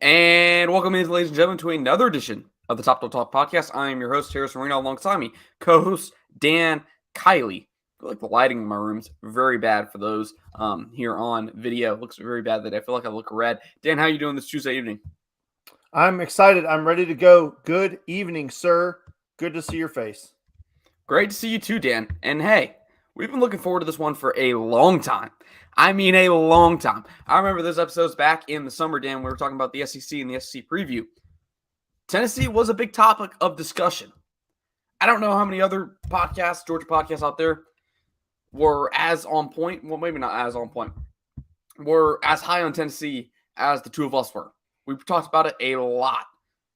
And welcome in, ladies and gentlemen, to another edition of the Top Talk Podcast. I am your host, Harris Marino, alongside me, co-host Dan Kiley. I feel like the lighting in my room is very bad for those here on video. It looks very bad that I feel like I look red. Dan, how are you doing this Tuesday evening? I'm excited. I'm ready to go. Good evening, sir. Good to see your face. Great to see you too, Dan. And hey, we've been looking forward to this one for a long time. I mean, a long time. I remember those episodes back in the summer, Dan. We were talking about the SEC and the SEC preview. Tennessee was a big topic of discussion. I don't know how many other podcasts, Georgia podcasts out there, were as on point. Well, maybe not as on point. Were as high on Tennessee as the two of us were. We talked about it a lot.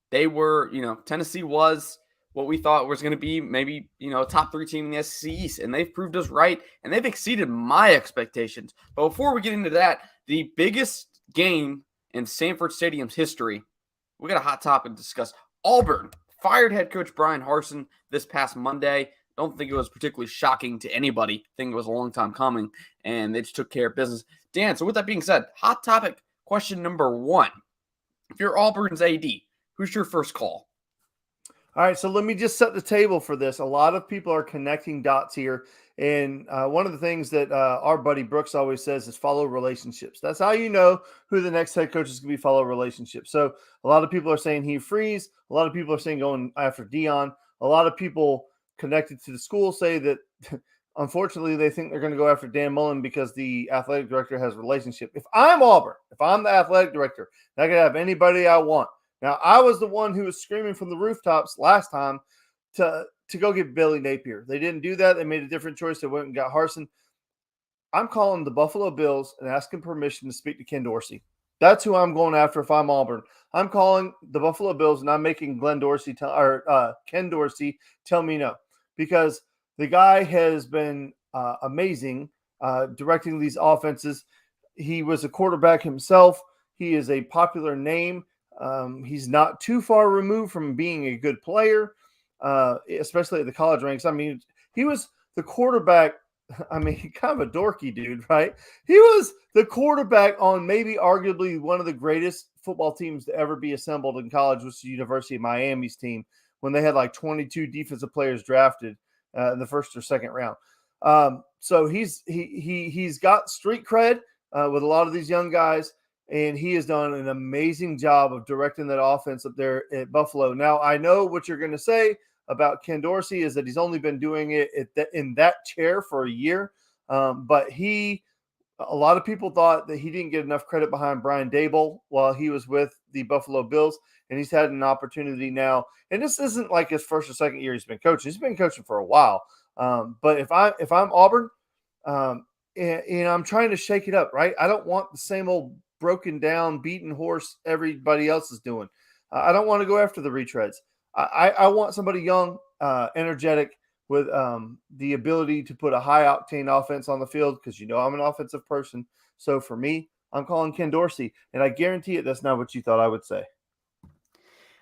They were, Tennessee was what we thought was going to be maybe, a top 3 team in the SEC East. And they've proved us right. And they've exceeded my expectations. But before we get into that, the biggest game in Sanford Stadium's history, we got a hot topic to discuss. Auburn fired head coach Bryan Harsin this past Monday. Don't think it was particularly shocking to anybody. I think it was a long time coming, and they just took care of business. Dan, so with that being said, hot topic question number 1. If you're Auburn's AD, who's your first call? All right, so let me just set the table for this. A lot of people are connecting dots here. And one of the things that our buddy Brooks always says is follow relationships. That's how you know who the next head coach is going to be, follow relationships. So a lot of people are saying Hugh Freeze. A lot of people are saying going after Deion. A lot of people connected to the school say that, unfortunately, they think they're going to go after Dan Mullen because the athletic director has a relationship. If I'm Auburn, if I'm the athletic director, I can have anybody I want. Now, I was the one who was screaming from the rooftops last time to go get Billy Napier. They didn't do that. They made a different choice. They went and got Harsin. I'm calling the Buffalo Bills and asking permission to speak to Ken Dorsey. That's who I'm going after if I'm Auburn. I'm calling the Buffalo Bills and I'm making Ken Dorsey tell me no, because the guy has been amazing directing these offenses. He was a quarterback himself. He is a popular name. He's not too far removed from being a good player, especially at the college ranks. I mean, he was the quarterback. I mean, kind of a dorky dude, right? He was the quarterback on maybe arguably one of the greatest football teams to ever be assembled in college, which is the University of Miami's team, when they had like 22 defensive players drafted in the first or second round. So he's got street cred with a lot of these young guys. And he has done an amazing job of directing that offense up there at Buffalo. Now, I know what you're going to say about Ken Dorsey is that he's only been doing it in that chair for a year. But a lot of people thought that he didn't get enough credit behind Brian Daboll while he was with the Buffalo Bills. And he's had an opportunity now. And this isn't like his first or second year he's been coaching. He's been coaching for a while. But if I'm Auburn, and I'm trying to shake it up, right? I don't want the same old broken down, beaten horse everybody else is doing. I don't want to go after the retreads. I want somebody young, energetic, with the ability to put a high octane offense on the field, because I'm an offensive person. So for me, I'm calling Ken Dorsey, and I guarantee it that's not what you thought I would say.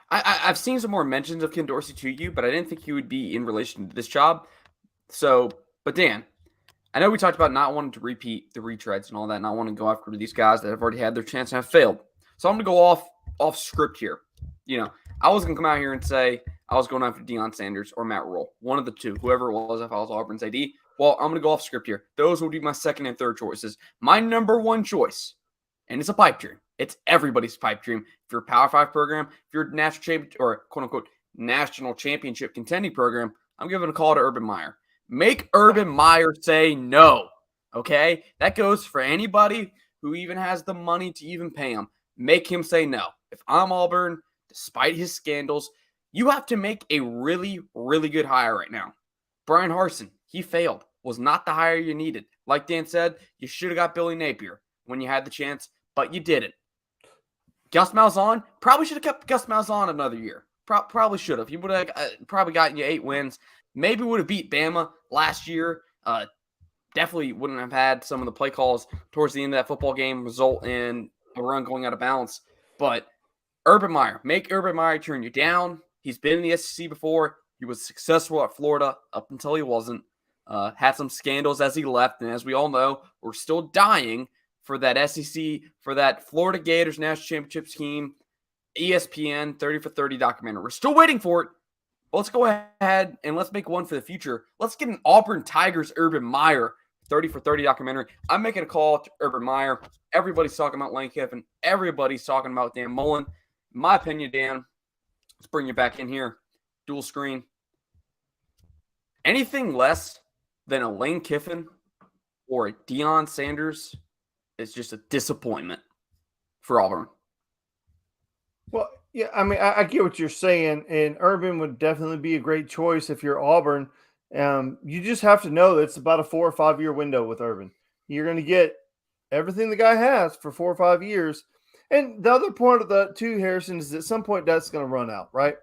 I've seen some more mentions of Ken Dorsey to you, but I didn't think he would be in relation to this job. So, but Dan, I know we talked about not wanting to repeat the retreads and all that, not wanting to go after these guys that have already had their chance and have failed. So I'm going to go off script here. I was going to come out here and say I was going after Deion Sanders or Matt Rhule, one of the two, whoever it was, if I was Auburn's AD. Well, I'm going to go off script here. Those would be my second and third choices. My number one choice, and it's a pipe dream. It's everybody's pipe dream. If you're a Power 5 program, if you're a national champion or quote-unquote national championship contending program, I'm giving a call to Urban Meyer. Make Urban Meyer say no, okay? That goes for anybody who even has the money to even pay him. Make him say no. If I'm Auburn, despite his scandals, you have to make a really, really good hire right now. Bryan Harsin, he failed. Was not the hire you needed. Like Dan said, you should have got Billy Napier when you had the chance, but you didn't. Gus Malzahn, probably should have kept Gus Malzahn another year. Probably should have. He would have probably gotten you 8 wins. Maybe would have beat Bama last year. Definitely wouldn't have had some of the play calls towards the end of that football game result in a run going out of bounds. But Urban Meyer, make Urban Meyer turn you down. He's been in the SEC before. He was successful at Florida up until he wasn't. Had some scandals as he left. And as we all know, we're still dying for that SEC, for that Florida Gators national championship team ESPN 30 for 30 documentary. We're still waiting for it. But let's go ahead and let's make one for the future. Let's get an Auburn Tigers Urban Meyer 30 for 30 documentary. I'm making a call to Urban Meyer. Everybody's talking about Lane Kiffin. Everybody's talking about Dan Mullen. In my opinion, Dan, let's bring you back in here. Dual screen. Anything less than a Lane Kiffin or a Deion Sanders is just a disappointment for Auburn. Well, yeah, I mean, I get what you're saying, and Urban would definitely be a great choice if you're Auburn. You just have to know that it's about a 4 or 5 year window with Urban. You're going to get everything the guy has for 4 or 5 years. And the other part of that too, Harrison, is at some point that's going to run out, right?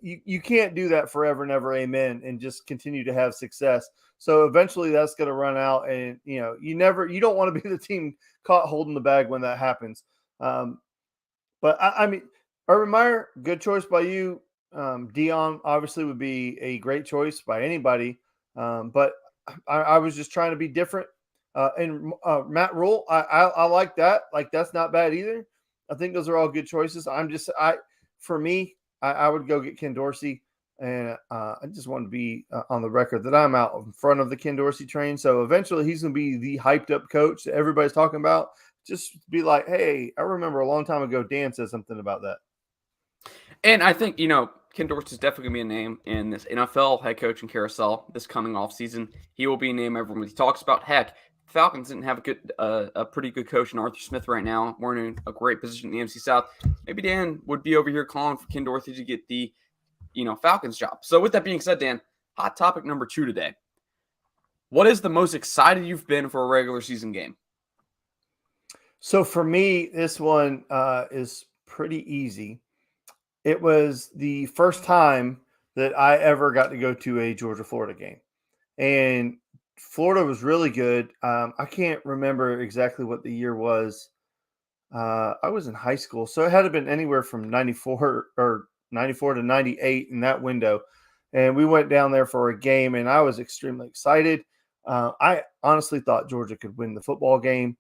You can't do that forever and ever, amen, and just continue to have success. So eventually that's going to run out, and you don't want to be the team caught holding the bag when that happens. But I mean, Urban Meyer, good choice by you. Deion obviously would be a great choice by anybody. But I was just trying to be different. And Matt Rule, I like that. Like, that's not bad either. I think those are all good choices. For me, I would go get Ken Dorsey. And I just want to be on the record that I'm out in front of the Ken Dorsey train. So eventually he's going to be the hyped up coach that everybody's talking about. Just be like, hey, I remember a long time ago, Dan said something about that. And I think, Ken Dorsey is definitely going to be a name in this NFL head coaching carousel this coming offseason. He will be a name everyone talks about. Heck, Falcons didn't have a pretty good coach in Arthur Smith right now. We're in a great position in the NFC South. Maybe Dan would be over here calling for Ken Dorsey to get the, Falcons job. So with that being said, Dan, hot topic number 2 today. What is the most excited you've been for a regular season game? So for me, this one is pretty easy. It was the first time that I ever got to go to a Georgia-Florida game. And Florida was really good. I can't remember exactly what the year was. I was in high school, so it had to have been anywhere from 94 to 98 in that window. And we went down there for a game, and I was extremely excited. I honestly thought Georgia could win the football game.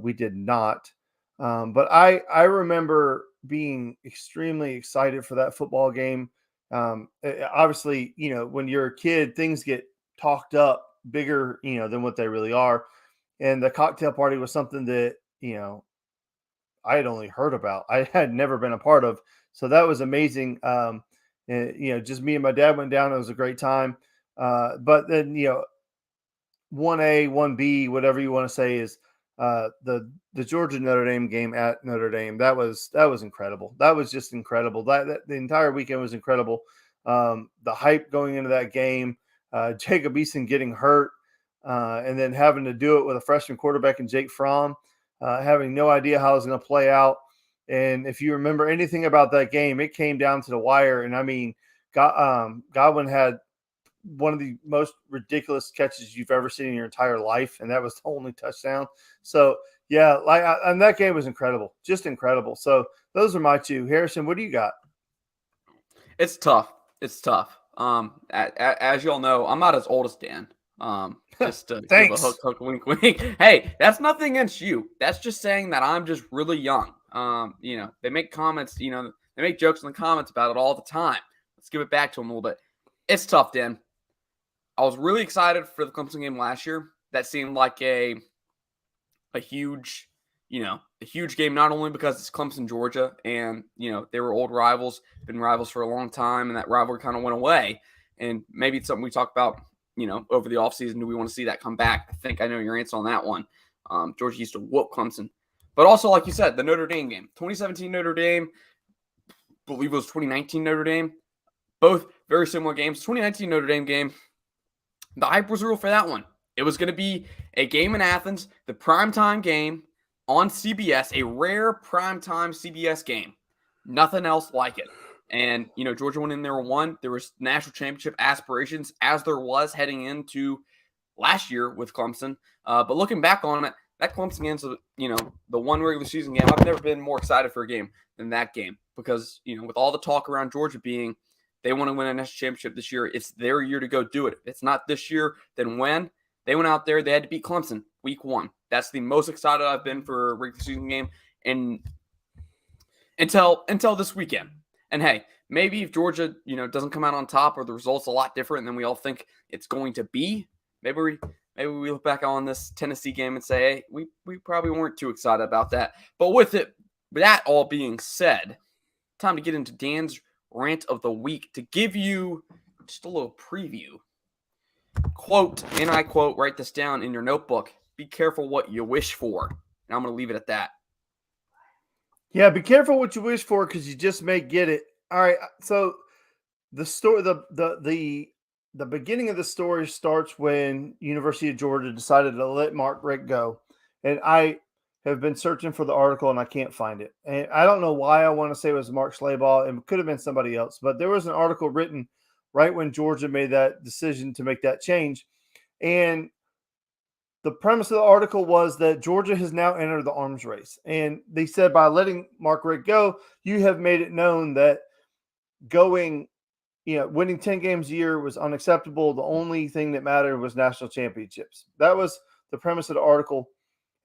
We did not. But I remember being extremely excited for that football game. Obviously, when you're a kid, things get talked up bigger, than what they really are. And the cocktail party was something that, I had only heard about. I had never been a part of. So that was amazing. And, just me and my dad went down. It was a great time. But then, 1A, 1B, whatever you want to say, is the Georgia Notre Dame game at Notre Dame. That was incredible. That was just incredible. That the entire weekend was incredible. The hype going into that game, Jacob Eason getting hurt, and then having to do it with a freshman quarterback in Jake Fromm, having no idea how it was going to play out. And if you remember anything about that game, it came down to the wire. And I mean, Godwin had one of the most ridiculous catches you've ever seen in your entire life, and that was the only touchdown. So yeah, and that game was incredible, just incredible. So those are my 2. Harrison, what do you got? It's tough. As you all know, I'm not as old as Dan. Just to give a hook, wink, wink. Hey, that's nothing against you. That's just saying that I'm just really young. They make comments. They make jokes in the comments about it all the time. Let's give it back to them a little bit. It's tough, Dan. I was really excited for the Clemson game last year. That seemed like a huge game, not only because it's Clemson, Georgia, and, they were old rivals, been rivals for a long time, and that rivalry kind of went away. And maybe it's something we talk about, over the offseason. Do we want to see that come back? I think I know your answer on that one. Georgia used to whoop Clemson. But also, like you said, the Notre Dame game. 2017 Notre Dame, I believe it was 2019 Notre Dame. Both very similar games. 2019 Notre Dame game, the hype was real for that one. It was going to be a game in Athens, the primetime game on CBS, a rare primetime CBS game. Nothing else like it. And, Georgia went in there and won. There was national championship aspirations, as there was heading into last year with Clemson. But looking back on it, that Clemson game's, the one regular season game. I've never been more excited for a game than that game because, with all the talk around Georgia being they want to win a national championship this year, it's their year to go do it. If it's not this year, then when? They went out there, they had to beat Clemson week 1. That's the most excited I've been for a regular season game. And until this weekend. And hey, maybe if Georgia, doesn't come out on top or the result's a lot different than we all think it's going to be, maybe we look back on this Tennessee game and say, hey, we probably weren't too excited about that. But with that all being said, time to get into Dan's rant of the week to give you just a little preview. Quote, and I quote, write this down in your notebook. Be careful what you wish for. And I'm going to leave it at that. Yeah, be careful what you wish for because you just may get it. All right, so the story, the beginning of the story starts when University of Georgia decided to let Mark Richt go, and I have been searching for the article and I can't find it. And I don't know why I want to say it was Mark Schlabach. It could have been somebody else, but there was an article written right when Georgia made that decision to make that change, and the premise of the article was that Georgia has now entered the arms race. And they said by letting Mark Richt go, you have made it known that winning 10 games a year was unacceptable. The only thing that mattered was national championships. That was the premise of the article.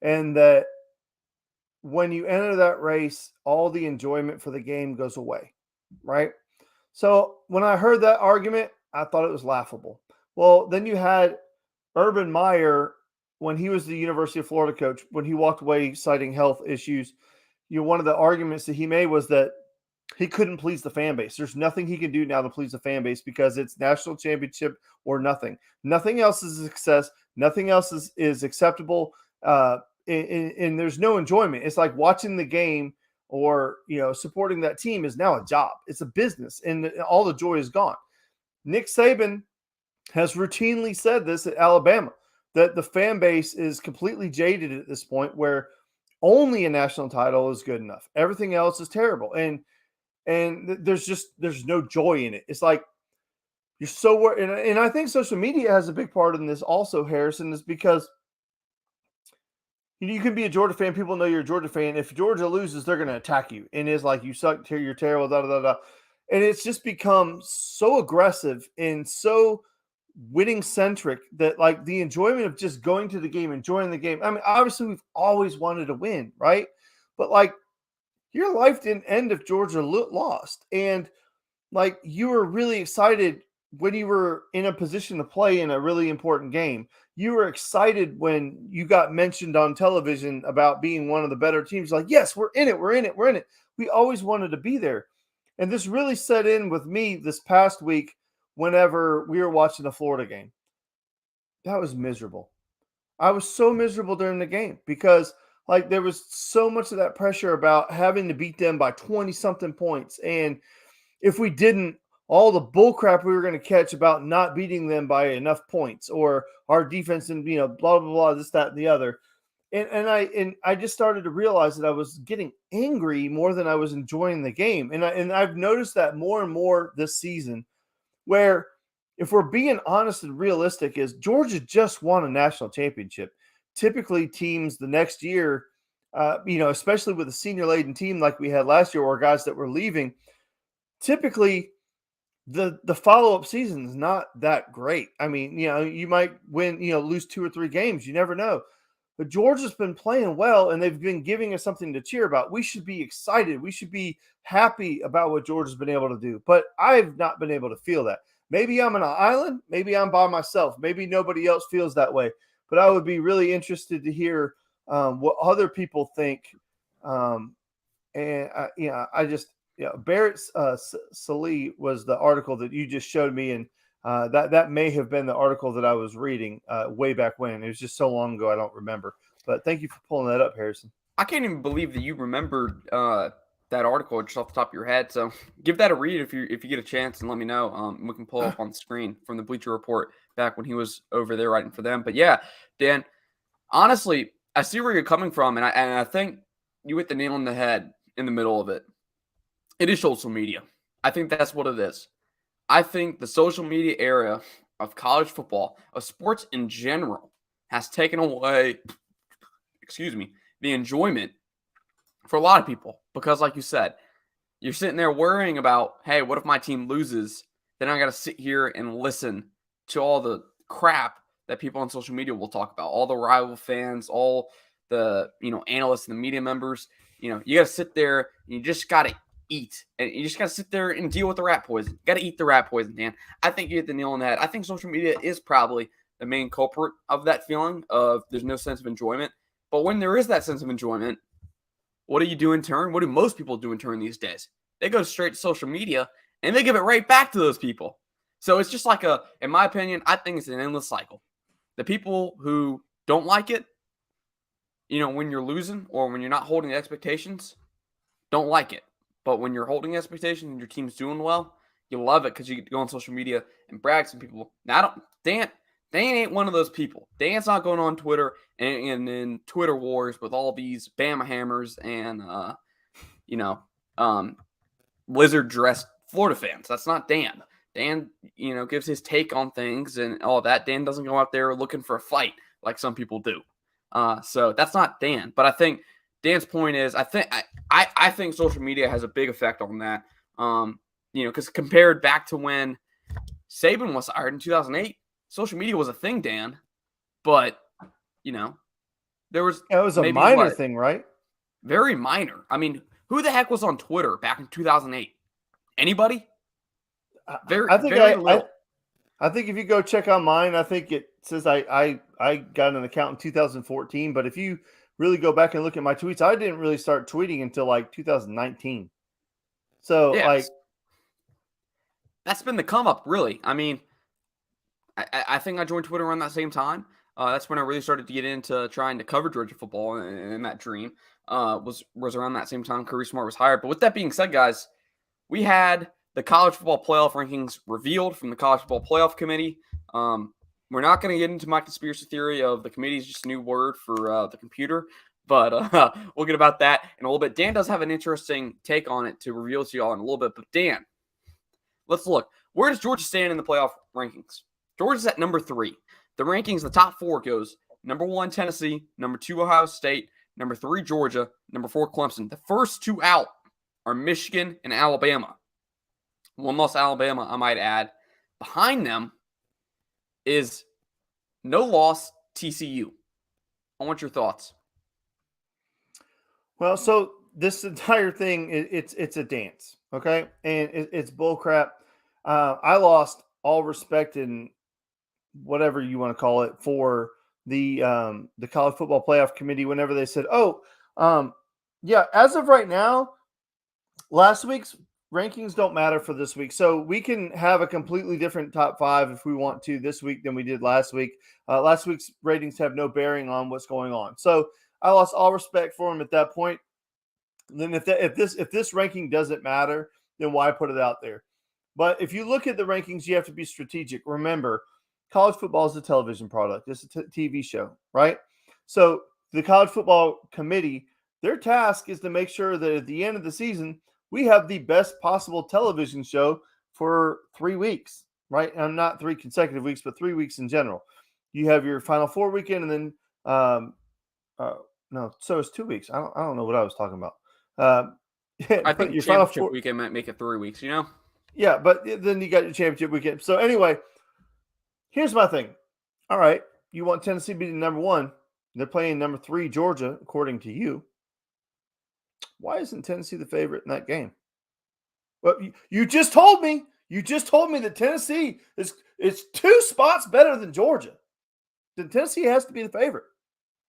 And that when you enter that race, all the enjoyment for the game goes away, right? So when I heard that argument, I thought it was laughable. Well, then you had Urban Meyer, when he was the University of Florida coach, when he walked away citing health issues, one of the arguments that he made was that he couldn't please the fan base. There's nothing he can do now to please the fan base because it's national championship or nothing. Nothing else is a success. Nothing else is acceptable. And there's no enjoyment. It's like watching the game or, supporting that team is now a job. It's a business, and all the joy is gone. Nick Saban has routinely said this at Alabama, that the fan base is completely jaded at this point where only a national title is good enough. Everything else is terrible. And there's no joy in it. It's like you're so worried. And I think social media has a big part in this also, Harrison, is because you can be a Georgia fan. People know you're a Georgia fan. If Georgia loses, they're going to attack you. And it's like, you suck, you're terrible, da, da, da, da. And it's just become so aggressive and so winning centric that like the enjoyment of just going to the game, enjoying the game. I mean, obviously we've always wanted to win, right? But like your life didn't end if Georgia lost. And like you were really excited when you were in a position to play in a really important game. You were excited when you got mentioned on television about being one of the better teams. Like, yes, we're in it. We're in it. We're in it. We always wanted to be there. And this really set in with me this past week whenever we were watching the Florida game. That was miserable. I was so miserable during the game because like there was so much of that pressure about having to beat them by 20-something points. And if we didn't, all the bull crap we were going to catch about not beating them by enough points or our defense and, blah, blah, blah, this, that, and the other. And I just started to realize that I was getting angry more than I was enjoying the game. And I've noticed that more and more this season, where if we're being honest and realistic, is Georgia just won a national championship. Typically teams the next year, especially with a senior-laden team like we had last year or guys that were leaving, typically the follow-up season is not that great. I mean, you might win, lose 2 or 3 games. You never know. But Georgia's been playing well, and they've been giving us something to cheer about. We should be excited. We should be happy about what Georgia's been able to do. But I've not been able to feel that. Maybe I'm on an island. Maybe I'm by myself. Maybe nobody else feels that way. But I would be really interested to hear what other people think. Barrett Sallee was the article that you just showed me, and that may have been the article that I was reading way back when. It was just so long ago I don't remember. But thank you for pulling that up, Harrison. I can't even believe that you remembered that article just off the top of your head. So give that a read if you get a chance, and let me know. We can pull up on the screen from the Bleacher Report back when he was over there writing for them. But yeah, Dan, honestly, I see where you're coming from, and I think you hit the nail on the head in the middle of it. It is social media. I think that's what it is. I think the social media era of college football, of sports in general, has taken away, the enjoyment for a lot of people. Because like you said, you're sitting there worrying about, hey, what if my team loses? Then I got to sit here and listen to all the crap that people on social media will talk about, all the rival fans, all the analysts and the media members. You got to sit there and you just got to eat, and you just got to sit there and deal with the rat poison. You got to eat the rat poison, Dan. I think you hit the nail on the head. I think social media is probably the main culprit of that feeling of there's no sense of enjoyment. But when there is that sense of enjoyment, what do you do in turn? What do most people do in turn these days? They go straight to social media and they give it right back to those people. So it's just like in my opinion, I think it's an endless cycle. The people who don't like it, when you're losing or when you're not holding expectations, don't like it. But when you're holding expectations and your team's doing well, you love it because you get to go on social media and brag to some people. Now, Dan ain't one of those people. Dan's not going on Twitter and in Twitter wars with all these Bama hammers and, lizard dressed Florida fans. That's not Dan. Dan, gives his take on things and all that. Dan doesn't go out there looking for a fight like some people do. So that's not Dan. But I think Dan's point is, I think social media has a big effect on that. Because compared back to when Saban was hired in 2008, social media was a thing, Dan. But there was it was a minor thing, right? Very minor. I mean, who the heck was on Twitter back in 2008? Anybody? I think if you go check on mine, I think it says I got an account in 2014. But if you really go back and look at my tweets, I didn't really start tweeting until like 2019. So that's been the come up, really. I mean, I think I joined Twitter around that same time. That's when I really started to get into trying to cover Georgia football, and that dream was around that same time Kirby Smart was hired. But with that being said, guys, we had the college football playoff rankings revealed from the college football playoff committee. We're not going to get into my conspiracy theory of the committee is just a new word for the computer, but we'll get about that in a little bit. Dan does have an interesting take on it to reveal to you all in a little bit. But Dan, let's look. Where does Georgia stand in the playoff rankings? Georgia's at number 3. The rankings, the top 4 goes number 1, Tennessee, number 2, Ohio State, number 3, Georgia, number 4, Clemson. The first 2 out are Michigan and Alabama. One loss Alabama, I might add. Behind them is no loss TCU. I want your thoughts. Well, so this entire thing, it's a dance, okay? And it's bullcrap. I lost all respect and whatever you want to call it for the college football playoff committee whenever they said, as of right now, last week's rankings don't matter for this week. So we can have a completely different top 5 if we want to this week than we did last week. Last week's ratings have no bearing on what's going on. So I lost all respect for him at that point. Then if this ranking doesn't matter, then why put it out there? But if you look at the rankings, you have to be strategic. Remember, college football is a television product. It's a TV show, right? So the college football committee, their task is to make sure that at the end of the season, we have the best possible television show for 3 weeks, right? And not 3 consecutive weeks, but 3 weeks in general. You have your Final Four weekend, and then so it's 2 weeks. I don't know what I was talking about. I think your championship weekend might make it 3 weeks. Yeah, but then you got your championship weekend. So anyway, here's my thing. All right, you want Tennessee beating number 1. They're playing number 3, Georgia, according to you. Why isn't Tennessee the favorite in that game? Well, you just told me. You just told me that Tennessee is 2 spots better than Georgia. Then Tennessee has to be the favorite.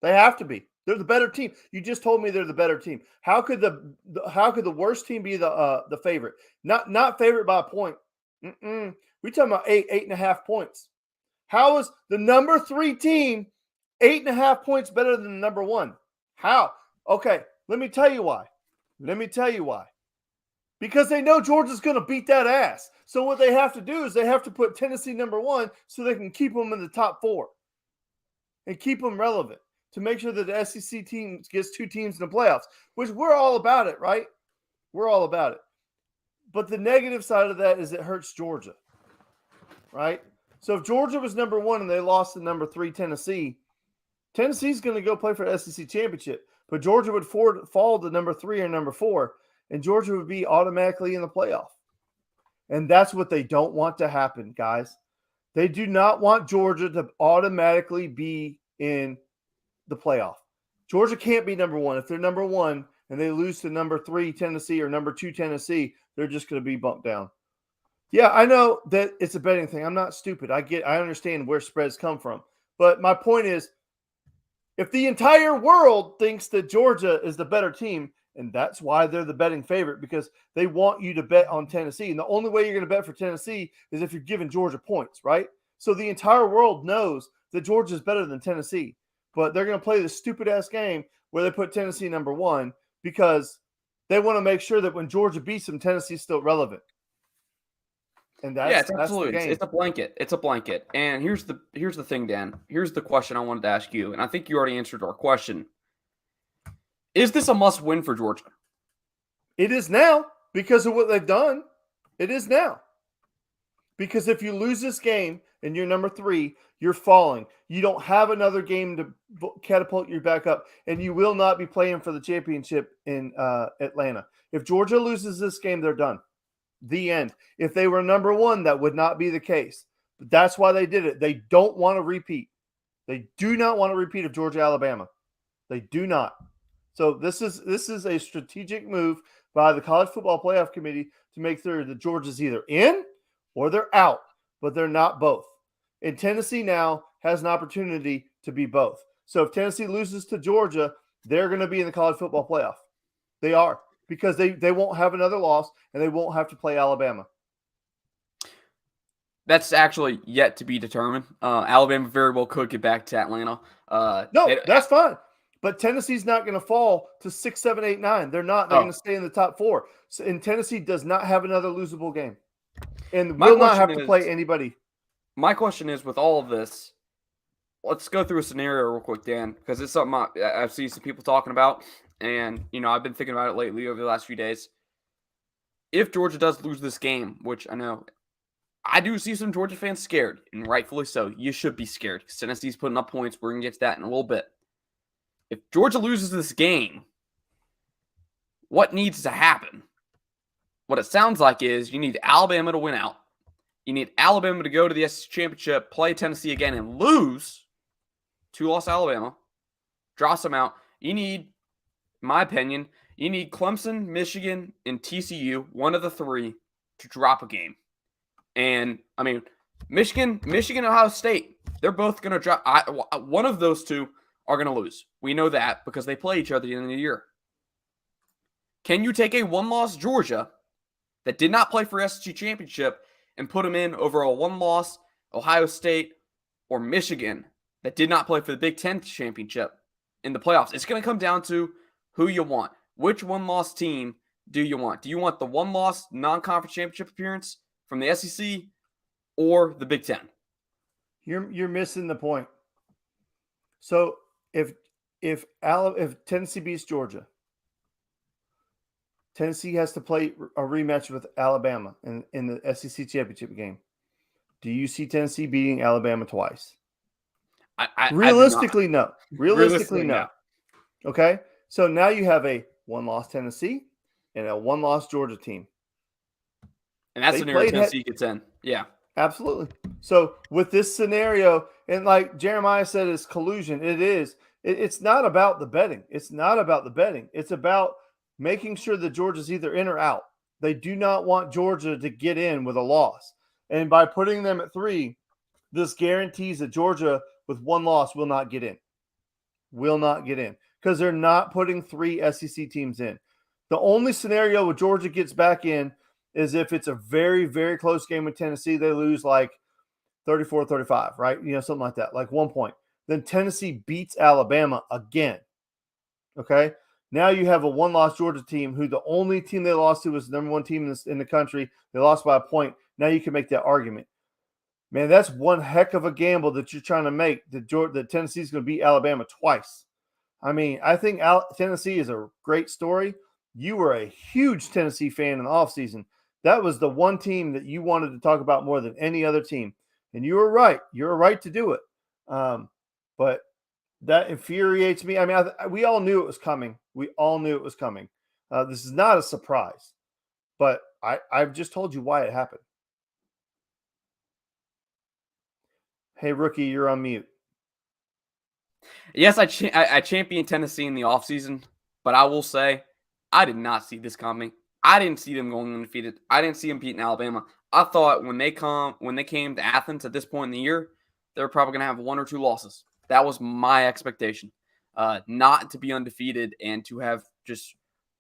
They have to be. They're the better team. You just told me they're the better team. How could the worst team be the favorite? Not favorite by a point. We're talking about 8.5 points. How is the number 3 team 8.5 points better than the number 1? How? Okay, let me tell you why. Because they know Georgia's going to beat that ass. So what they have to do is they have to put Tennessee number 1 so they can keep them in the top 4 and keep them relevant to make sure that the SEC team gets 2 teams in the playoffs, which we're all about it, right? We're all about it. But the negative side of that is it hurts Georgia, right? So if Georgia was number 1 and they lost to number 3 Tennessee, Tennessee's going to go play for the SEC championship. But Georgia would fall to number 3 or number 4, and Georgia would be automatically in the playoff. And that's what they don't want to happen, guys. They do not want Georgia to automatically be in the playoff. Georgia can't be number one. If they're number one and they lose to number 3 Tennessee or number 2 Tennessee, they're just going to be bumped down. Yeah, I know that it's a betting thing. I'm not stupid. I understand where spreads come from. But my point is, if the entire world thinks that Georgia is the better team, and that's why they're the betting favorite, because they want you to bet on Tennessee. And the only way you're going to bet for Tennessee is if you're giving Georgia points, right? So the entire world knows that Georgia is better than Tennessee. But they're going to play this stupid-ass game where they put Tennessee number one because they want to make sure that when Georgia beats them, Tennessee's still relevant. And that's absolutely. the game. It's a blanket. It's a blanket. And here's the thing, Dan. Here's the question I wanted to ask you, and I think you already answered our question. Is this a must-win for Georgia? It is now because of what they've done. It is now. Because if you lose this game and you're number 3, you're falling. You don't have another game to catapult you back up, and you will not be playing for the championship in Atlanta. If Georgia loses this game, they're done. The end. If they were number 1, that would not be the case. But that's why they did it. They don't want to repeat. They do not want to repeat of Georgia, Alabama. They do not. So this is a strategic move by the College Football Playoff Committee to make sure that Georgia's either in or they're out, but they're not both. And Tennessee now has an opportunity to be both. So if Tennessee loses to Georgia, they're going to be in the College Football Playoff. They are, because they won't have another loss and they won't have to play Alabama. That's actually yet to be determined. Alabama very well could get back to Atlanta. That's fine. But Tennessee's not going to fall to 6, 7, 8, 9. They're not. They're going to stay in the top 4. So, and Tennessee does not have another losable game, and will not have to play anybody. My question is, with all of this, let's go through a scenario real quick, Dan, because it's something I've seen some people talking about, and I've been thinking about it lately over the last few days. If Georgia does lose this game, which I know I do see some Georgia fans scared, and rightfully so. You should be scared because Tennessee's putting up points. We're going to get to that in a little bit. If Georgia loses this game, what needs to happen? What it sounds like is you need Alabama to win out. You need Alabama to go to the SEC Championship, play Tennessee again, and lose. 2-loss Alabama. Drops them out. You need, in my opinion, you need Clemson, Michigan, and TCU, one of the 3, to drop a game. And, I mean, Michigan, Ohio State, they're both going to drop. One of those 2 are going to lose. We know that because they play each other at the end of the year. Can you take a 1-loss Georgia that did not play for SEC Championship and put them in over a 1-loss Ohio State or Michigan that did not play for the Big Ten Championship in the playoffs? It's going to come down to who you want. Which 1-loss team do you want? Do you want the 1-loss non-conference championship appearance from the SEC or the Big Ten? You're missing the point. So if Tennessee beats Georgia, Tennessee has to play a rematch with Alabama in the SEC championship game. Do you see Tennessee beating Alabama twice? Realistically, no. Realistically, no. Okay? So now you have a 1-loss Tennessee and a 1-loss Georgia team. And that's the scenario Tennessee gets in. Yeah. Absolutely. So with this scenario, and like Jeremiah said, it's collusion. It is. It's not about the betting. It's not about the betting. It's about making sure that Georgia's either in or out. They do not want Georgia to get in with a loss. And by putting them at 3, this guarantees that Georgia with 1 loss will not get in. Will not get in. Because they're not putting 3 SEC teams in. The only scenario where Georgia gets back in is if it's a very, very close game with Tennessee. They lose like 34-35, right? Something like that, like 1 point. Then Tennessee beats Alabama again. Okay? Now you have a 1-loss Georgia team who the only team they lost to was the number 1 team in the country. They lost by a point. Now you can make that argument. Man, that's one heck of a gamble that you're trying to make, that Tennessee's going to beat Alabama twice. I mean, I think Tennessee is a great story. You were a huge Tennessee fan in the offseason. That was the one team that you wanted to talk about more than any other team. And you were right. You're right to do it. But that infuriates me. I mean, we all knew it was coming. We all knew it was coming. This is not a surprise. But I've just told you why it happened. Hey, Rookie, you're on mute. Yes, I championed Tennessee in the offseason, but I will say I did not see this coming. I didn't see them going undefeated. I didn't see them beating Alabama. I thought when they came to Athens at this point in the year, they were probably going to have 1 or 2 losses. That was my expectation. Not to be undefeated and to have just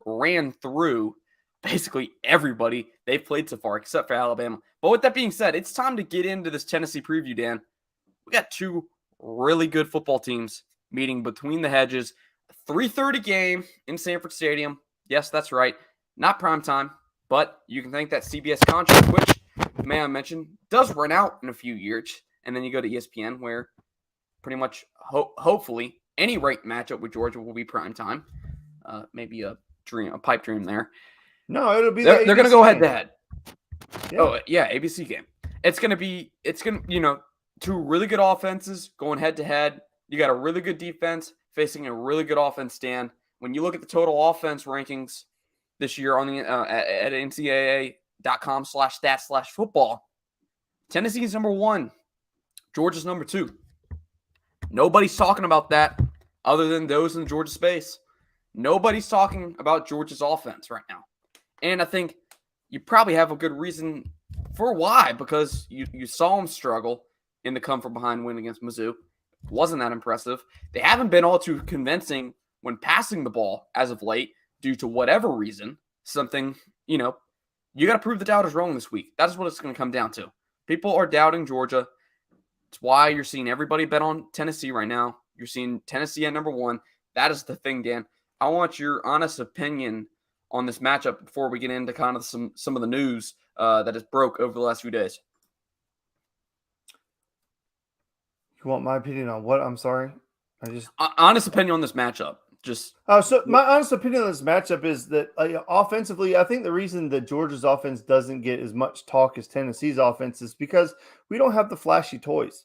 ran through basically everybody they've played so far except for Alabama. But with that being said, it's time to get into this Tennessee preview, Dan. We got 2 really good football teams meeting between the hedges. 3:30 game in Sanford Stadium. Yes, that's right. Not prime time, but you can thank that CBS contract, which, may I mention, does run out in a few years. And then you go to ESPN, where pretty much, hopefully, any ranked matchup with Georgia will be prime time. Maybe a pipe dream there. No, it'll be they're going to go head to head. Yeah. Oh, yeah, ABC game. It's going to, 2 really good offenses going head to head. You got a really good defense facing a really good offense, Dan. When you look at the total offense rankings this year on the at ncaa.com/stats/football, Tennessee is number 1. Georgia's number 2. Nobody's talking about that other than those in the Georgia space. Nobody's talking about Georgia's offense right now. And I think you probably have a good reason for why, because you saw them struggle in the come-from-behind win against Mizzou. Wasn't that impressive. They haven't been all too convincing when passing the ball as of late due to whatever reason. Something, you got to prove the doubters wrong this week. That is what it's going to come down to. People are doubting Georgia. It's why you're seeing everybody bet on Tennessee right now. You're seeing Tennessee at number 1. That is the thing, Dan. I want your honest opinion on this matchup before we get into kind of some of the news that has broke over the last few days. You want my opinion on what? I'm sorry. Honest opinion on this matchup. My honest opinion on this matchup is that offensively, I think the reason that Georgia's offense doesn't get as much talk as Tennessee's offense is because we don't have the flashy toys,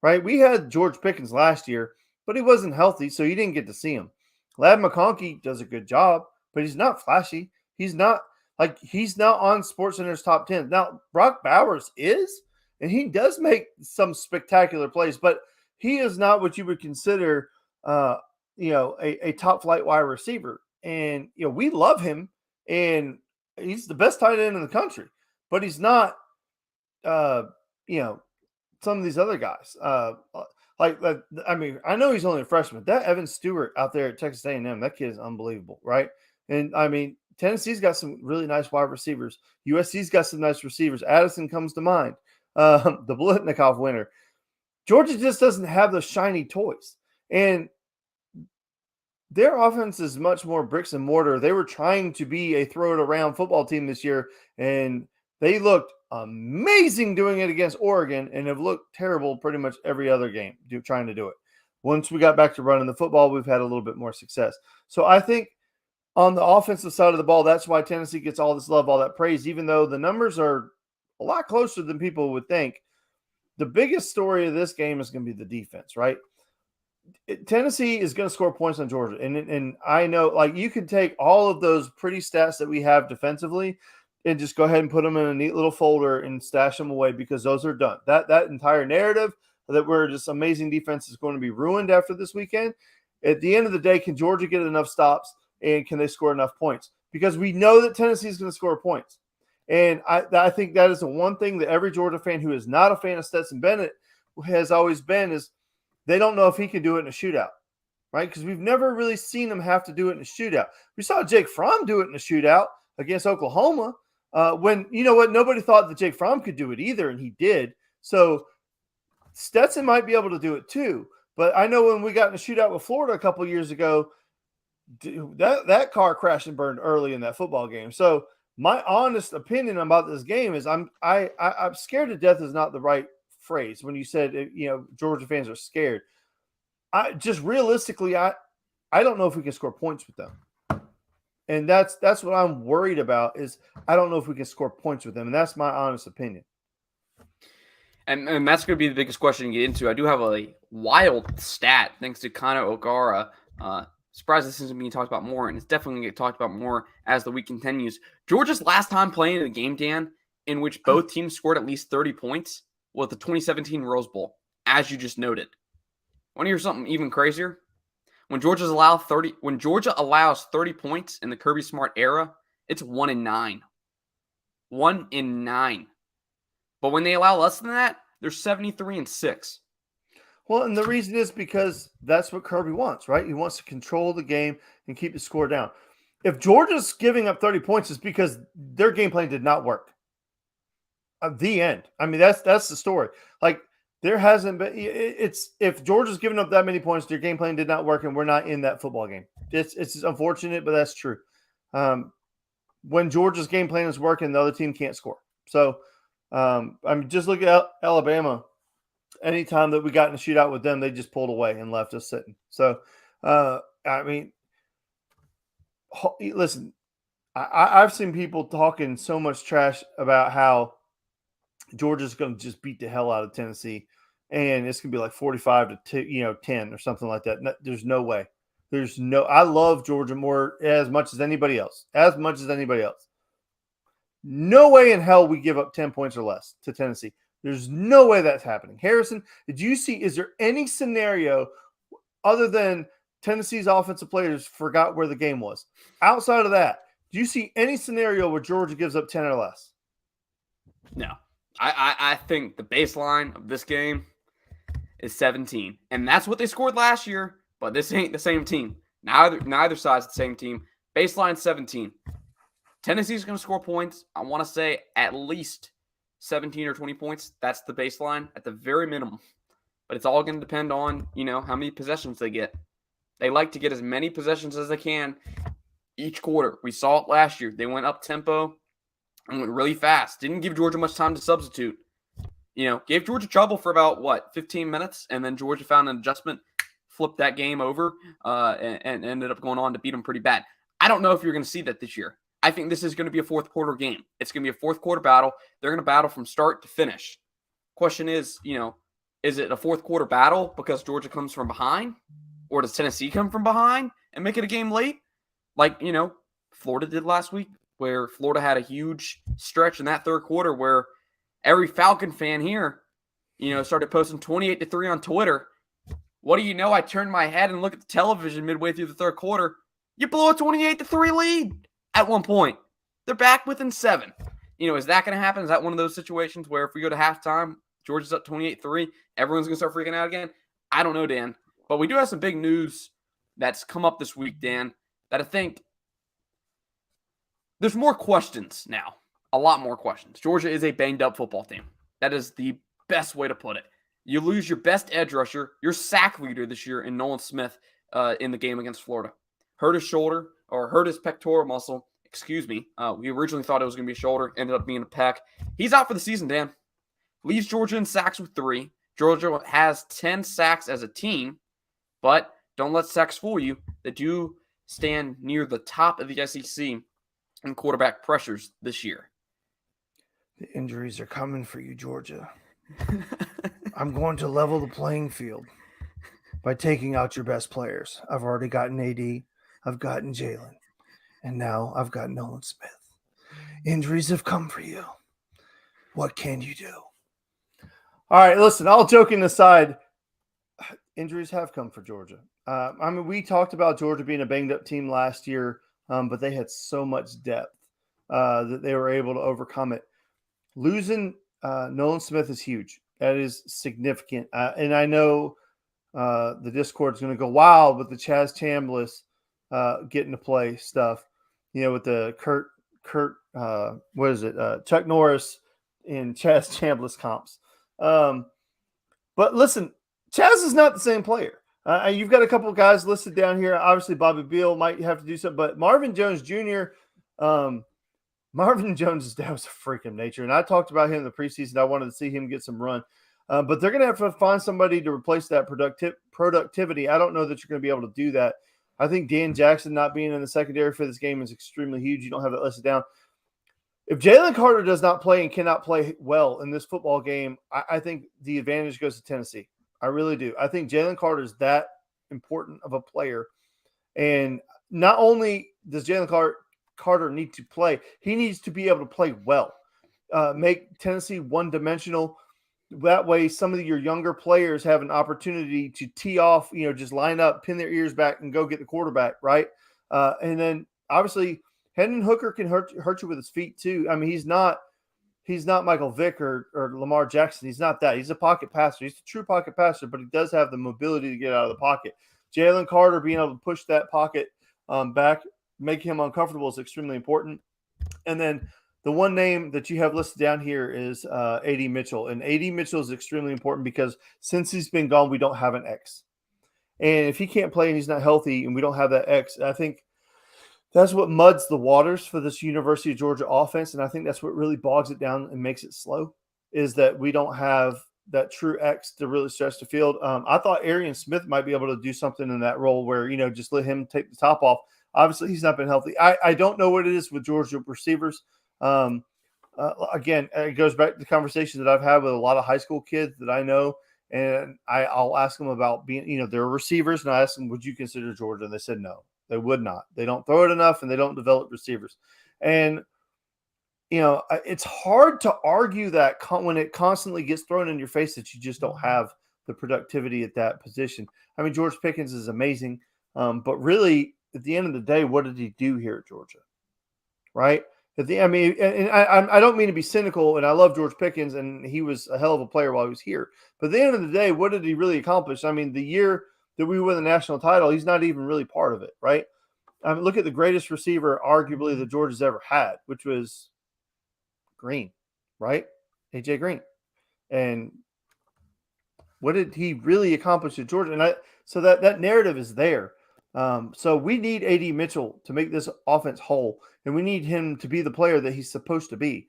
right? We had George Pickens last year, but he wasn't healthy, so you didn't get to see him. Ladd McConkey does a good job, but he's not flashy. He's not on SportsCenter's top 10. Now, Brock Bowers is, and he does make some spectacular plays, but he is not what you would consider a top flight wide receiver. And, we love him, and he's the best tight end in the country, but he's not, some of these other guys. I know he's only a freshman. That Evan Stewart out there at Texas A&M, that kid is unbelievable, right? And, Tennessee's got some really nice wide receivers. USC's got some nice receivers. Addison comes to mind, the Blitnikoff winner. Georgia just doesn't have those shiny toys. And their offense is much more bricks and mortar. They were trying to be a throw-it-around football team this year, and they looked amazing doing it against Oregon and have looked terrible pretty much every other game trying to do it. Once we got back to running the football, we've had a little bit more success. So I think on the offensive side of the ball, that's why Tennessee gets all this love, all that praise, even though the numbers are a lot closer than people would think. The biggest story of this game is going to be the defense, right? Tennessee is going to score points on Georgia. And I know, you can take all of those pretty stats that we have defensively and just go ahead and put them in a neat little folder and stash them away because those are done. That entire narrative that we're just amazing defense is going to be ruined after this weekend. At the end of the day, can Georgia get enough stops and can they score enough points? Because we know that Tennessee is going to score points. And I think that is the one thing that every Georgia fan who is not a fan of Stetson Bennett has always been is they don't know if he can do it in a shootout, right? Because we've never really seen him have to do it in a shootout. We saw Jake Fromm do it in a shootout against Oklahoma when, nobody thought that Jake Fromm could do it either, and he did. So Stetson might be able to do it too. But I know when we got in a shootout with Florida a couple years ago, that car crashed and burned early in that football game. So my honest opinion about this game is I'm scared to death is not the right phrase when you said, Georgia fans are scared. I just realistically, I don't know if we can score points with them. And that's what I'm worried about is I don't know if we can score points with them. And that's my honest opinion. And that's going to be the biggest question you get into. I do have a wild stat thanks to Connor O'Gara. Surprised this isn't being talked about more, and it's definitely going to get talked about more as the week continues. Georgia's last time playing in a game, Dan, in which both teams scored at least 30 points was the 2017 Rose Bowl, as you just noted. Want to hear something even crazier? When Georgia allows 30 points in the Kirby Smart era, it's 1-9. 1-9. But when they allow less than that, they're 73-6. Well, and the reason is because that's what Kirby wants, right? He wants to control the game and keep the score down. If Georgia's giving up 30 points, it's because their game plan did not work. The end. I mean, that's the story. Like, there hasn't been. It's if Georgia's giving up that many points, their game plan did not work, and we're not in that football game. It's unfortunate, but that's true. When Georgia's game plan is working, the other team can't score. So, I'm just looking at Alabama. Anytime that we got in a shootout with them, they just pulled away and left us sitting. So, I mean, listen, I've seen people talking so much trash about how Georgia's going to just beat the hell out of Tennessee, and it's going to be like 45-10 or something like that. No, there's no way. I love Georgia more as much as anybody else. No way in hell we give up 10 points or less to Tennessee. There's no way that's happening. Harrison, is there any scenario other than Tennessee's offensive players forgot where the game was? Outside of that, do you see any scenario where Georgia gives up 10 or less? No. I think the baseline of this game is 17. And that's what they scored last year, but this ain't the same team. Neither side's the same team. Baseline 17. Tennessee's going to score points. I want to say at least 17 or 20 points. That's the baseline at the very minimum. But it's all going to depend on, how many possessions they get. They like to get as many possessions as they can each quarter. We saw it last year. They went up tempo and went really fast. Didn't give Georgia much time to substitute. Gave Georgia trouble for about, 15 minutes, and then Georgia found an adjustment, flipped that game over, and ended up going on to beat them pretty bad. I don't know if you're going to see that this year. I think this is going to be a fourth quarter game. It's going to be a fourth quarter battle. They're going to battle from start to finish. Question is, is it a fourth quarter battle because Georgia comes from behind? Or does Tennessee come from behind and make it a game late? Like, Florida did last week, where Florida had a huge stretch in that third quarter where every Falcon fan here, started posting 28-3 on Twitter. What do you know? I turned my head and looked at the television midway through the third quarter. You blow a 28-3 lead at one point. They're back within 7. Is that going to happen? Is that one of those situations where if we go to halftime, Georgia's up 28-3, everyone's going to start freaking out again? I don't know, Dan. But we do have some big news that's come up this week, Dan, that I think there's more questions now. A lot more questions. Georgia is a banged-up football team. That is the best way to put it. You lose your best edge rusher, your sack leader this year in Nolan Smith in the game against Florida. Hurt his pectoral muscle. Excuse me. We originally thought it was going to be a shoulder. Ended up being a pec. He's out for the season, Dan. Leads Georgia in sacks with 3. Georgia has 10 sacks as a team. But don't let sacks fool you. They do stand near the top of the SEC in quarterback pressures this year. The injuries are coming for you, Georgia. I'm going to level the playing field by taking out your best players. I've already gotten AD. I've gotten Jalen. And now I've got Nolan Smith. Injuries have come for you. What can you do? All right, listen, all joking aside, injuries have come for Georgia. We talked about Georgia being a banged-up team last year, but they had so much depth that they were able to overcome it. Losing Nolan Smith is huge. That is significant. And I know the Discord is going to go wild with the Chaz Chambliss getting to play stuff, with the Chuck Norris and Chaz Chambliss comps. But listen, Chaz is not the same player. You've got a couple of guys listed down here. Obviously, Bobby Beal might have to do something, but Marvin Jones Jr., Marvin Jones' dad was a freak of nature, and I talked about him in the preseason. I wanted to see him get some run. But they're going to have to find somebody to replace that productivity. I don't know that you're going to be able to do that. I think Dan Jackson not being in the secondary for this game is extremely huge. You don't have that listed down. If Jalen Carter does not play and cannot play well in this football game, I think the advantage goes to Tennessee. I really do. I think Jalen Carter is that important of a player. And not only does Jalen Carter need to play, he needs to be able to play well. Make Tennessee one-dimensional. That way, some of your younger players have an opportunity to tee off, just line up, pin their ears back, and go get the quarterback, right? And then obviously, Hendon Hooker can hurt you with his feet too. I mean, he's not Michael Vick or Lamar Jackson. He's not that. He's a pocket passer. He's a true pocket passer, but he does have the mobility to get out of the pocket. Jalen Carter being able to push that pocket back, make him uncomfortable is extremely important. And then the one name that you have listed down here is A.D. Mitchell. And A.D. Mitchell is extremely important because since he's been gone, we don't have an X. And if he can't play and he's not healthy and we don't have that X, I think that's what muds the waters for this University of Georgia offense. And I think that's what really bogs it down and makes it slow, is that we don't have that true X to really stretch the field. I thought Arian Smith might be able to do something in that role where, just let him take the top off. Obviously, he's not been healthy. I don't know what it is with Georgia receivers. Again, it goes back to the conversation that I've had with a lot of high school kids that I know, and I'll ask them about being, they're receivers, and I ask them, would you consider Georgia? And they said no, they would not. They don't throw it enough, and they don't develop receivers. And it's hard to argue that when it constantly gets thrown in your face that you just don't have the productivity at that position. I mean, George Pickens is amazing, but really, at the end of the day, what did he do here at Georgia? Right? I don't mean to be cynical, and I love George Pickens, and he was a hell of a player while he was here. But at the end of the day, what did he really accomplish? I mean, the year that we won the national title, he's not even really part of it, right? I mean, look at the greatest receiver, arguably, that Georgia's ever had, which was Green, right? AJ Green. And what did he really accomplish at Georgia? And so that narrative is there. So we need A.D. Mitchell to make this offense whole, and we need him to be the player that he's supposed to be.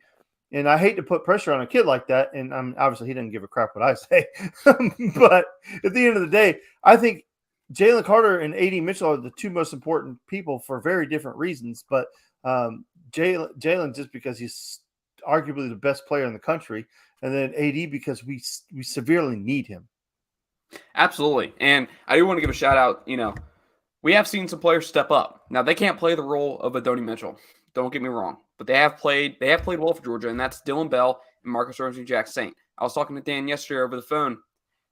And I hate to put pressure on a kid like that, and obviously he doesn't give a crap what I say. But at the end of the day, I think Jalen Carter and A.D. Mitchell are the two most important people for very different reasons. But Jalen just because he's arguably the best player in the country, and then A.D. because we severely need him. Absolutely. And I do want to give a shout out, we have seen some players step up. Now, they can't play the role of Adonai Mitchell. Don't get me wrong. But they have played well for Georgia, and that's Dylan Bell and Marcus Rosemy-Jack Saint. I was talking to Dan yesterday over the phone.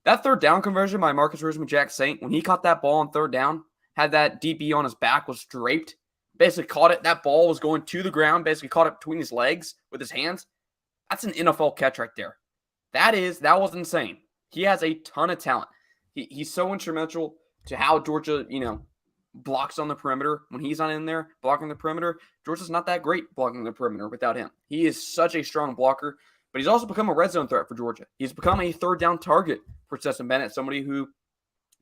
That third down conversion by Marcus Rosemy-Jack Saint, when he caught that ball on third down, had that DB on his back, was draped, basically caught it. That ball was going to the ground, basically caught it between his legs with his hands. That's an NFL catch right there. That was insane. He has a ton of talent. He's so instrumental to how Georgia, blocks on the perimeter. When he's not in there blocking the perimeter, Georgia's not that great blocking the perimeter without him. He is such a strong blocker, but he's also become a red zone threat for Georgia. He's become a third down target for Stetson Bennett, somebody who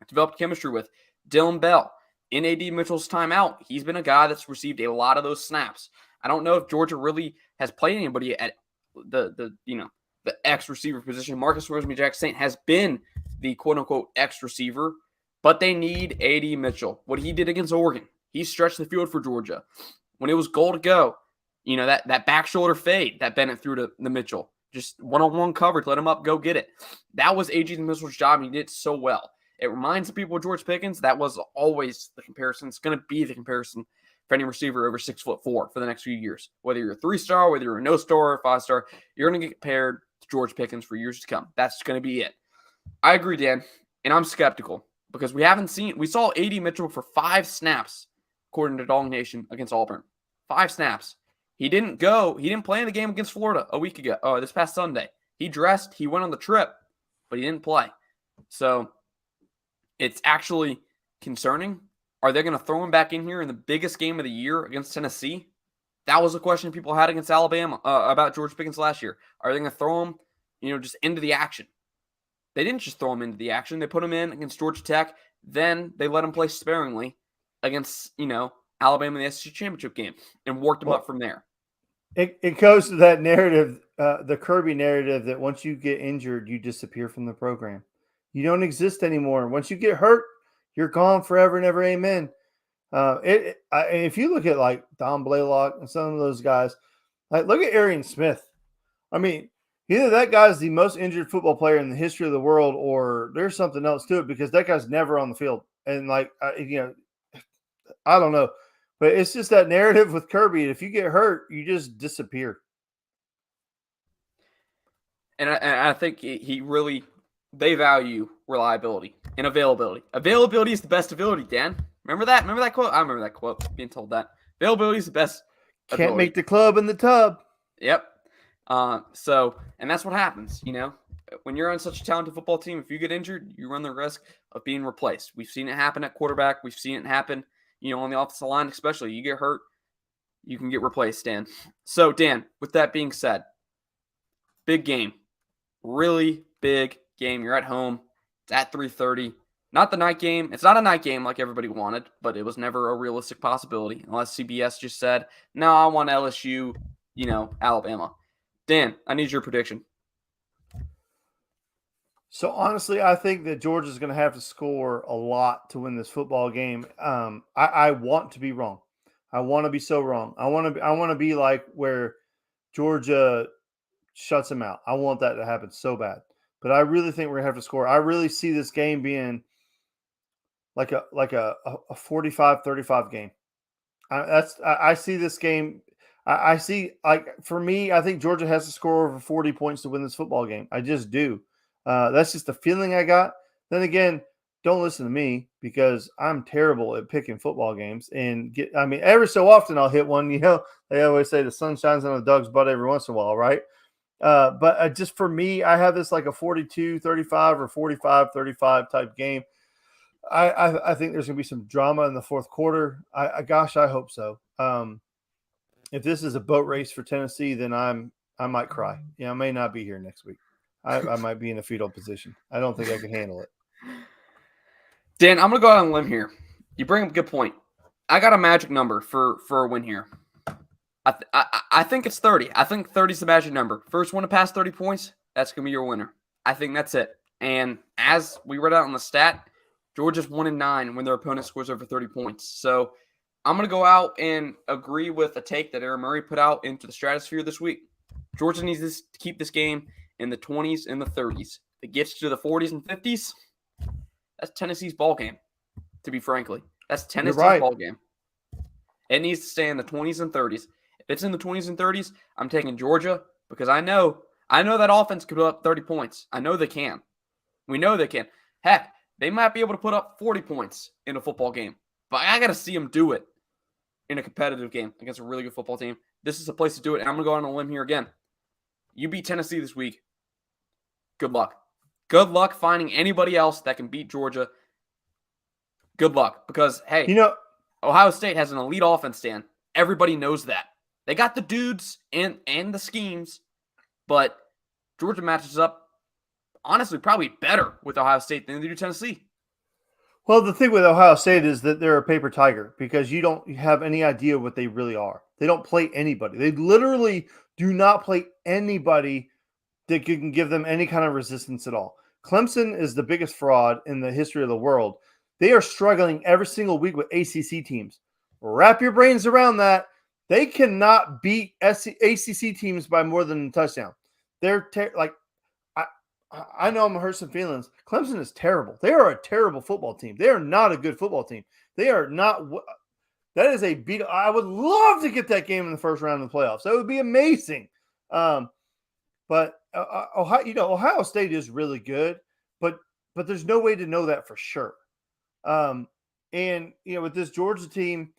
developed chemistry with. Dylan Bell, in A.D. Mitchell's timeout, he's been a guy that's received a lot of those snaps. I don't know if Georgia really has played anybody at the X receiver position. Marcus Rosemy-Jack Saint has been the quote-unquote X receiver, but they need A.D. Mitchell. What he did against Oregon, he stretched the field for Georgia. When it was goal to go, that back shoulder fade that Bennett threw to the Mitchell, just one-on-one coverage, let him up, go get it. That was A.D. Mitchell's job, and he did so well. It reminds people of George Pickens. That was always the comparison. It's going to be the comparison for any receiver over 6'4" for the next few years. Whether you're a 3-star, whether you're a no-star or 5-star, you're going to get compared to George Pickens for years to come. That's going to be it. I agree, Dan, and I'm skeptical because we saw A.D. Mitchell for 5 snaps, according to Dog Nation, against Auburn. 5 snaps. He didn't play in the game against Florida a week ago, this past Sunday. He dressed, he went on the trip, but he didn't play. So it's actually concerning. Are they going to throw him back in here in the biggest game of the year against Tennessee? That was a question people had against Alabama about George Pickens last year. Are they going to throw him, just into the action? They didn't just throw him into the action. They put him in against Georgia Tech. Then they let him play sparingly against, Alabama in the SEC championship game and worked him up from there. It goes to that narrative, the Kirby narrative, that once you get injured, you disappear from the program. You don't exist anymore. Once you get hurt, you're gone forever and ever. Amen. If you look at like Don Blaylock and some of those guys, like look at Arian Smith. I mean, either that guy's the most injured football player in the history of the world, or there's something else to it because that guy's never on the field. And I don't know, but it's just that narrative with Kirby. If you get hurt, you just disappear. And I think he really they value reliability and availability. Availability is the best ability, Dan. Remember that? Remember that quote? I remember that quote. Being told that availability is the best Can't ability. make the club in the tub. Yep. And that's what happens. When you're on such a talented football team, if you get injured, you run the risk of being replaced. We've seen it happen at quarterback. We've seen it happen, on the offensive line, especially. You get hurt, you can get replaced, Dan. So, Dan, with that being said, big game. Really big game. You're at home. It's at 3:30. Not the night game. It's not a night game like everybody wanted, but it was never a realistic possibility unless CBS just said, no, I want LSU, Alabama. Dan, I need your prediction. So honestly, I think that Georgia's going to have to score a lot to win this football game. I want to be wrong. I want to be so wrong. I want to be like where Georgia shuts them out. I want that to happen so bad. But I really think we're going to have to score. I really see this game being like a 45-35 game. I see this game. I see, like, for me, I think Georgia has to score over 40 points to win this football game. I just do. That's just the feeling I got. Then again, don't listen to me because I'm terrible at picking football games. And every so often I'll hit one. They always say the sun shines on a dog's butt every once in a while, right? But just for me, I have this like a 42-35 or 45-35 type game. I think there's going to be some drama in the fourth quarter. I hope so. If this is a boat race for Tennessee, then I might cry. I may not be here next week. I might be in a fetal position. I don't think I can handle it. Dan, I'm going to go out on a limb here. You bring up a good point. I got a magic number for a win here. I think it's 30. I think 30 is the magic number. First one to pass 30 points, that's going to be your winner. I think that's it. And as we read out on the stat, Georgia's 1-9 when their opponent scores over 30 points. So I'm going to go out and agree with a take that Aaron Murray put out into the stratosphere this week. Georgia needs to keep this game in the 20s and the 30s. If it gets to the 40s and 50s, that's Tennessee's ball game, to be frankly. That's Tennessee's ball game. It needs to stay in the 20s and 30s. If it's in the 20s and 30s, I'm taking Georgia because I know that offense could put up 30 points. I know they can. We know they can. Heck, they might be able to put up 40 points in a football game. But I got to see them do it in a competitive game against a really good football team. This is the place to do it, and I'm going to go on a limb here again. You beat Tennessee this week. Good luck. Good luck finding anybody else that can beat Georgia. Good luck. Because, hey, Ohio State has an elite offense, Dan. Everybody knows that. They got the dudes and the schemes, but Georgia matches up, honestly, probably better with Ohio State than they do Tennessee. Well, the thing with Ohio State is that they're a paper tiger because you don't have any idea what they really are. They don't play anybody. They literally do not play anybody that can give them any kind of resistance at all. Clemson is the biggest fraud in the history of the world. They are struggling every single week with ACC teams. Wrap your brains around that. They cannot beat ACC teams by more than a touchdown. They're I know I'm going to hurt some feelings. Clemson is terrible. They are a terrible football team. They are not a good football team. They are not. That is a beat. I would love to get that game in the first round of the playoffs. That would be amazing. But Ohio State is really good, but there's no way to know that for sure. And with this Georgia team,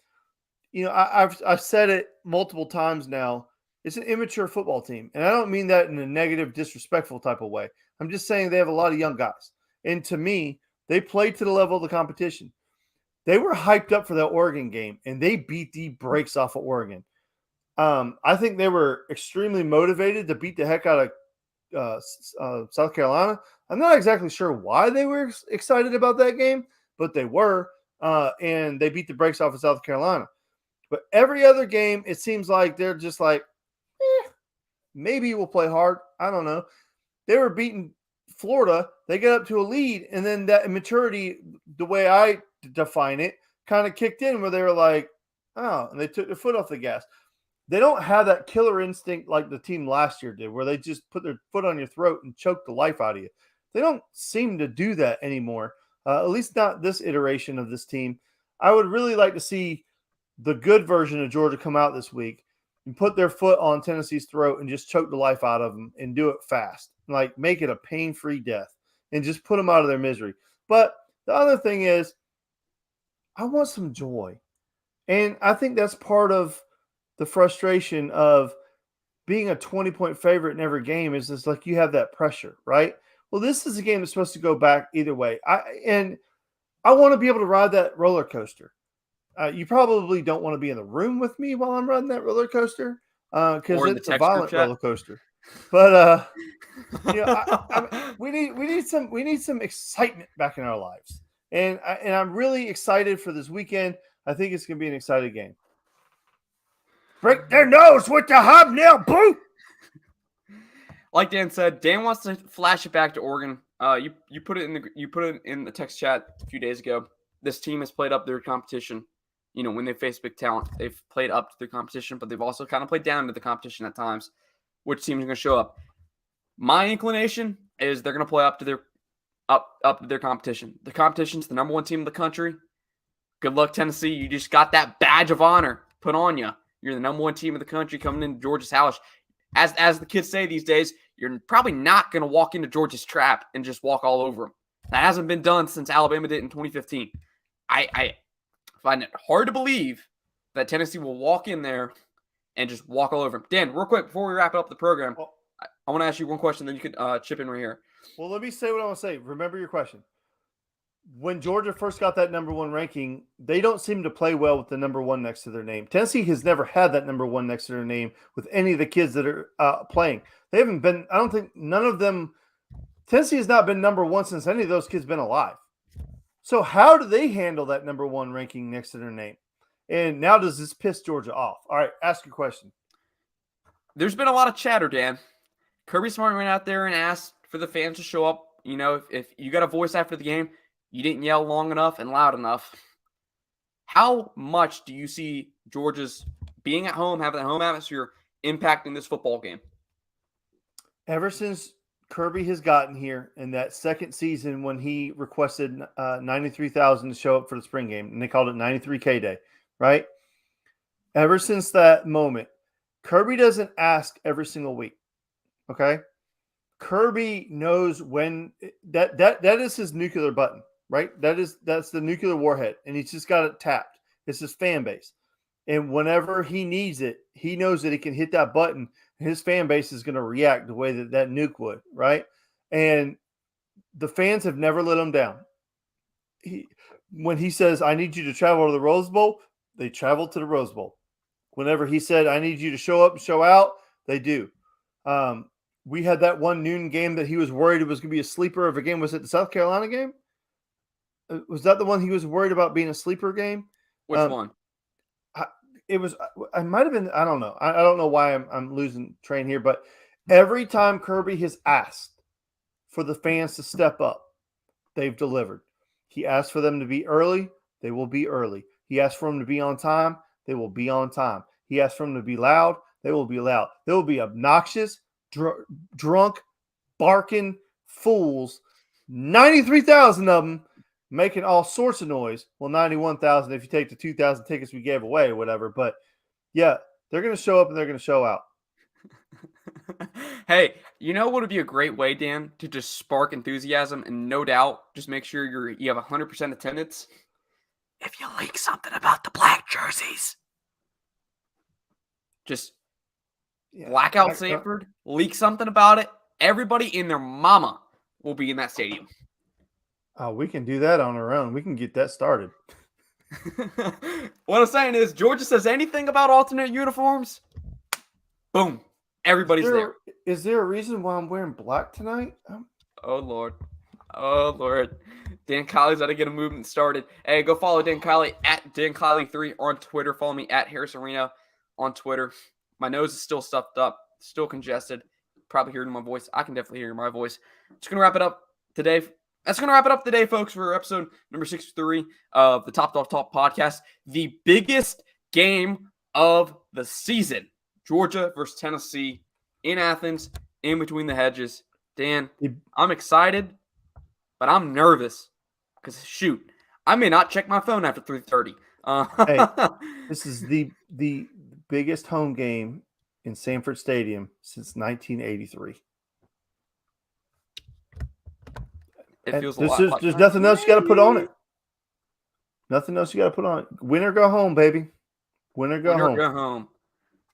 I've said it multiple times now. It's an immature football team, and I don't mean that in a negative, disrespectful type of way. I'm just saying they have a lot of young guys, and to me, they play to the level of the competition. They were hyped up for that Oregon game, and they beat the brakes off of Oregon. I think they were extremely motivated to beat the heck out of South Carolina. I'm not exactly sure why they were excited about that game, but they were, and they beat the brakes off of South Carolina. But every other game, it seems like they're just like, maybe we'll play hard. I don't know. They were beating Florida. They get up to a lead, and then that immaturity, the way I define it, kind of kicked in where they were like, oh, and they took their foot off the gas. They don't have that killer instinct like the team last year did, where they just put their foot on your throat and choke the life out of you. They don't seem to do that anymore, at least not this iteration of this team. I would really like to see the good version of Georgia come out this week and put their foot on Tennessee's throat and just choke the life out of them and do it fast. like make it a pain-free death and just put them out of their misery. But the other thing is, I want some joy. And I think that's part of the frustration of being a 20-point favorite in every game is just like you have that pressure, right? Well, this is a game that's supposed to go back either way. I want to be able to ride that roller coaster. You probably don't want to be in the room with me while I'm riding that roller coaster because Or in the it's a text group violent chat. roller coaster. But we need some excitement back in our lives, and I'm really excited for this weekend. I think it's going to be an exciting game. Break their nose with the hobnail boot. Like Dan said, Dan wants to flash it back to Oregon. You put it in the text chat a few days ago. This team has played up their competition. You know, when they face big talent, they've played up to their competition, but they've also kind of played down to the competition at times. Which team is going to show up? My inclination is they're going to play up to their competition. The competition's the number one team in the country. Good luck, Tennessee. You just got that badge of honor put on you. You're the number one team in the country coming into Georgia's house. As the kids say these days, you're probably not going to walk into Georgia's trap and just walk all over them. That hasn't been done since Alabama did in 2015. I find it hard to believe that Tennessee will walk in there and just walk all over them. Dan, real quick, before we wrap up the program, I want to ask you one question, then you could chip in right here. Well, let me say what I want to say. Remember your question. When Georgia first got that number one ranking, they don't seem to play well with the number one next to their name. Tennessee has never had that number one next to their name with any of the kids that are playing. They haven't been, I don't think none of them, Tennessee has not been number one since any of those kids been alive. So how do they handle that number one ranking next to their name? And now does this piss Georgia off? All right, ask your question. There's been a lot of chatter, Dan. Kirby Smart went out there and asked for the fans to show up. You know, if you got a voice after the game, you didn't yell long enough and loud enough. How much do you see Georgia's being at home, having that home atmosphere, impacting this football game? Ever since Kirby has gotten here in that second season when he requested 93,000 to show up for the spring game, and they called it 93K Day, right? Ever since that moment, Kirby doesn't ask every single week, okay? Kirby knows when that is his nuclear button, right? That's the nuclear warhead, and he's just got it tapped. It's his fan base. And whenever he needs it, he knows that he can hit that button, and his fan base is going to react the way that nuke would, right? And the fans have never let him down. When he says, I need you to travel to the Rose Bowl, they travel to the Rose Bowl. Whenever he said, I need you to show up and show out, they do. We had that one noon game that he was worried it was going to be a sleeper of a game. Was it the South Carolina game? Was that the one he was worried about being a sleeper game? Which one? It was. I might have been. I don't know. I don't know why I'm losing train here. But every time Kirby has asked for the fans to step up, they've delivered. He asked for them to be early. They will be early. He asked for them to be on time. They will be on time. He asked for them to be loud. They will be loud. They will be obnoxious, drunk, barking fools. 93,000 of them making all sorts of noise. Well, 91,000 if you take the 2,000 tickets we gave away or whatever. But, yeah, they're going to show up and they're going to show out. Hey, you know what would be a great way, Dan, to just spark enthusiasm and no doubt just make sure you have 100% attendance? If you leak something about the black jerseys. Just blackout Sanford, leak something about it. Everybody and their mama will be in that stadium. Oh, we can do that on our own. We can get that started. What I'm saying is, Georgia says anything about alternate uniforms, boom, everybody's there. Is there a reason why I'm wearing black tonight? Oh, Lord. Oh, Lord. Dan Kiley's got to get a movement started. Hey, go follow Dan Kiley at DanKiley3 on Twitter. Follow me at Harrison Reno on Twitter. My nose is still stuffed up, still congested. Probably hearing my voice. I can definitely hear my voice. Just going to wrap it up today. That's going to wrap it up today, folks, for episode number 63 of the Top podcast. The biggest game of the season. Georgia versus Tennessee in Athens, in between the hedges. Dan, I'm excited, but I'm nervous because, shoot, I may not check my phone after 3:30. Hey, this is the biggest home game in Sanford Stadium since 1983. It And feels a there's lot just, like there's nothing else you got to put on it. Nothing else you got to put on it. Win or go home, baby. Win or go Win or home. go home.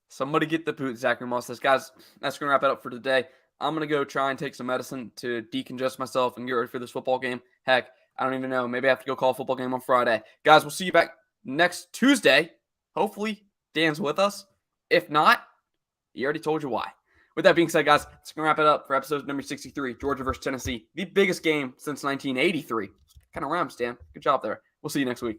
Somebody get the boot, Zachary Moss says. Guys, that's going to wrap it up for today. I'm going to go try and take some medicine to decongest myself and get ready for this football game. Heck, I don't even know. Maybe I have to go call a football game on Friday. Guys, we'll see you back next Tuesday. Hopefully, Dan's with us. If not, he already told you why. With that being said, guys, it's going to wrap it up for episode number 63, Georgia versus Tennessee. The biggest game since 1983. Kind of rhymes, Dan. Good job there. We'll see you next week.